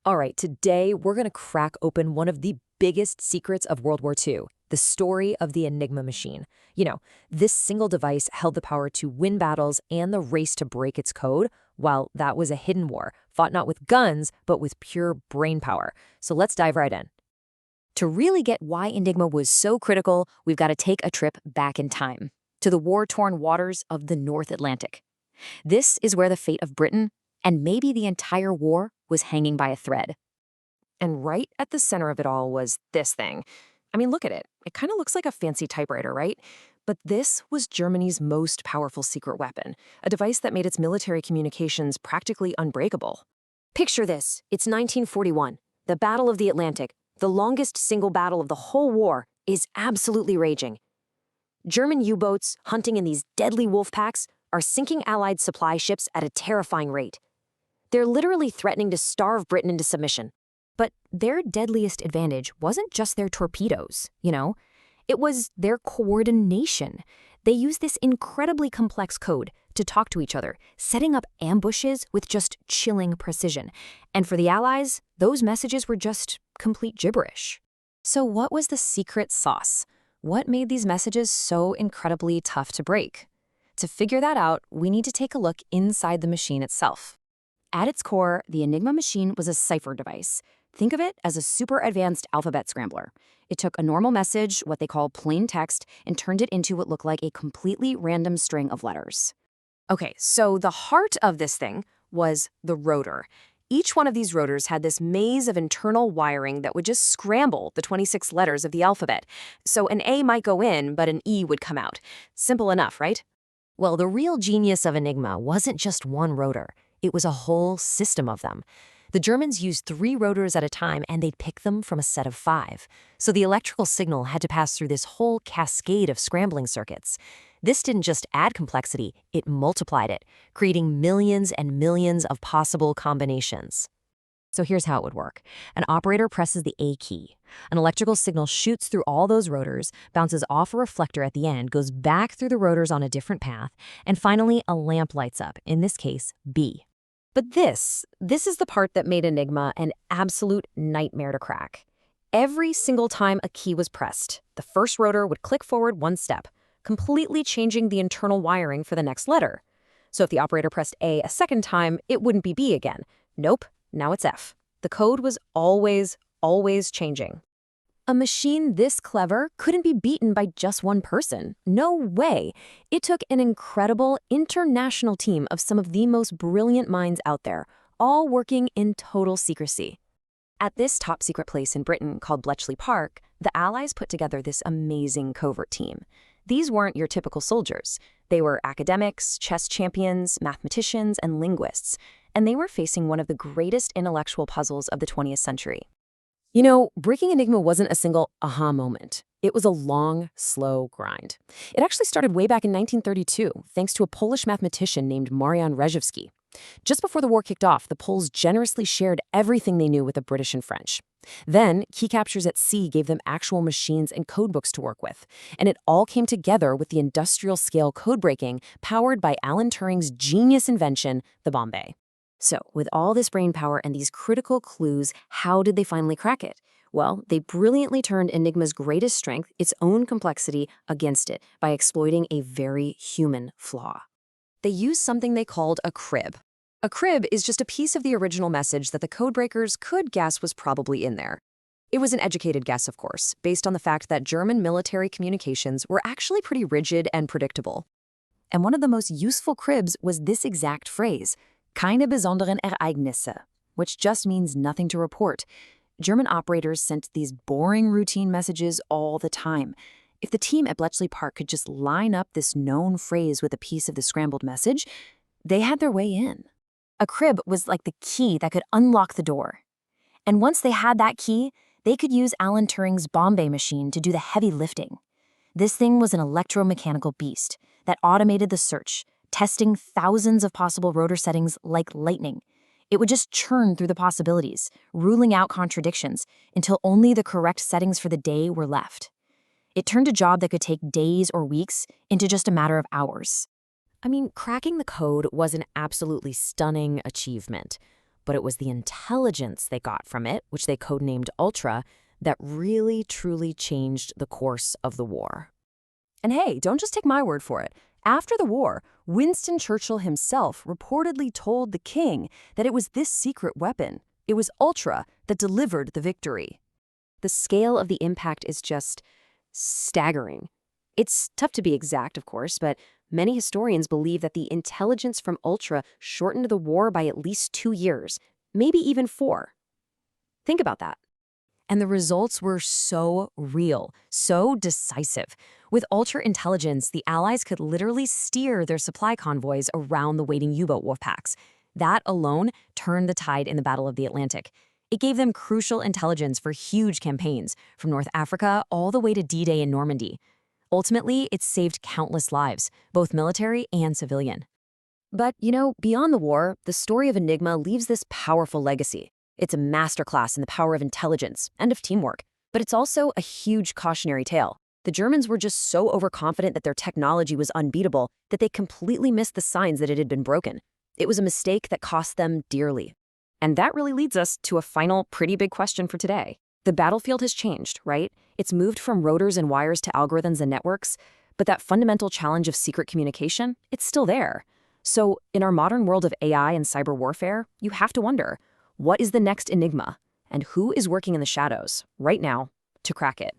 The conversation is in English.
All right, today we're going to crack open one of the biggest secrets of World War II, the story of the Enigma machine. This single device held the power to win battles and the race to break its code, while that was a hidden war, fought not with guns, but with pure brain power. So let's dive right in. To really get why Enigma was so critical, we've got to take a trip back in time to the war-torn waters of the North Atlantic. This is where the fate of Britain, and maybe the entire war, was hanging by a thread. And right at the center of it all was this thing. I mean, look at it. It kind of looks like a fancy typewriter, right? But this was Germany's most powerful secret weapon, a device that made its military communications practically unbreakable. Picture this. It's 1941, the Battle of the Atlantic. The longest single battle of the whole war is absolutely raging. German U-boats, hunting in these deadly wolf packs, are sinking Allied supply ships at a terrifying rate. They're literally threatening to starve Britain into submission. But their deadliest advantage wasn't just their torpedoes. It was their coordination. They used this incredibly complex code to talk to each other, setting up ambushes with just chilling precision. And for the Allies, those messages were just complete gibberish. So what was the secret sauce? What made these messages so incredibly tough to break? To figure that out, we need to take a look inside the machine itself. At its core, the Enigma machine was a cipher device. Think of it as a super advanced alphabet scrambler. It took a normal message, what they call plain text, and turned it into what looked like a completely random string of letters. Okay, so the heart of this thing was the rotor. Each one of these rotors had this maze of internal wiring that would just scramble the 26 letters of the alphabet. So an A might go in, but an E would come out. Simple enough, right? Well, the real genius of Enigma wasn't just one rotor. It was a whole system of them. The Germans used 3 rotors at a time, and they'd pick them from a set of 5. So the electrical signal had to pass through this whole cascade of scrambling circuits. This didn't just add complexity, it multiplied it, creating millions and millions of possible combinations. So here's how it would work. An operator presses the A key. An electrical signal shoots through all those rotors, bounces off a reflector at the end, goes back through the rotors on a different path, and finally a lamp lights up, in this case, B. But this is the part that made Enigma an absolute nightmare to crack. Every single time a key was pressed, the first rotor would click forward one step, completely changing the internal wiring for the next letter. So if the operator pressed A a second time, it wouldn't be B again. Nope, now it's F. The code was always changing. A machine this clever couldn't be beaten by just one person. No way. It took an incredible international team of some of the most brilliant minds out there, all working in total secrecy. At this top-secret place in Britain called Bletchley Park, the Allies put together this amazing covert team. These weren't your typical soldiers. They were academics, chess champions, mathematicians, and linguists, and they were facing one of the greatest intellectual puzzles of the 20th century. Breaking Enigma wasn't a single aha moment. It was a long, slow grind. It actually started way back in 1932, thanks to a Polish mathematician named Marian Rejewski. Just before the war kicked off, the Poles generously shared everything they knew with the British and French. Then, key captures at sea gave them actual machines and codebooks to work with. And it all came together with the industrial-scale code-breaking powered by Alan Turing's genius invention, the bomb bay. So, with all this brain power and these critical clues, how did they finally crack it? Well, they brilliantly turned Enigma's greatest strength, its own complexity, against it by exploiting a very human flaw. They used something they called a crib. A crib is just a piece of the original message that the codebreakers could guess was probably in there. It was an educated guess, of course, based on the fact that German military communications were actually pretty rigid and predictable. And one of the most useful cribs was this exact phrase, keine besonderen Ereignisse, which just means nothing to report. German operators sent these boring routine messages all the time. If the team at Bletchley Park could just line up this known phrase with a piece of the scrambled message, they had their way in. A crib was like the key that could unlock the door. And once they had that key, they could use Alan Turing's bomb bay machine to do the heavy lifting. This thing was an electromechanical beast that automated the search, testing thousands of possible rotor settings like lightning. It would just churn through the possibilities, ruling out contradictions until only the correct settings for the day were left. It turned a job that could take days or weeks into just a matter of hours. I mean, cracking the code was an absolutely stunning achievement. but it was the intelligence they got from it, which they codenamed Ultra, that really, truly changed the course of the war. And hey, don't just take my word for it. After the war, Winston Churchill himself reportedly told the king that it was this secret weapon. It was Ultra that delivered the victory. The scale of the impact is just staggering. It's tough to be exact, of course, but many historians believe that the intelligence from Ultra shortened the war by at least 2 years, maybe even 4. Think about that. And the results were so real, so decisive. With Ultra intelligence, the Allies could literally steer their supply convoys around the waiting U-boat wolfpacks. That alone turned the tide in the Battle of the Atlantic. It gave them crucial intelligence for huge campaigns, from North Africa all the way to D-Day in Normandy. Ultimately, it saved countless lives, both military and civilian. But, beyond the war, the story of Enigma leaves this powerful legacy. It's a masterclass in the power of intelligence and of teamwork, but it's also a huge cautionary tale. The Germans were just so overconfident that their technology was unbeatable that they completely missed the signs that it had been broken. It was a mistake that cost them dearly. And that really leads us to a final pretty big question for today. The battlefield has changed, right? It's moved from rotors and wires to algorithms and networks, but that fundamental challenge of secret communication, it's still there. So in our modern world of AI and cyber warfare, you have to wonder, what is the next Enigma? And who is working in the shadows, right now, to crack it?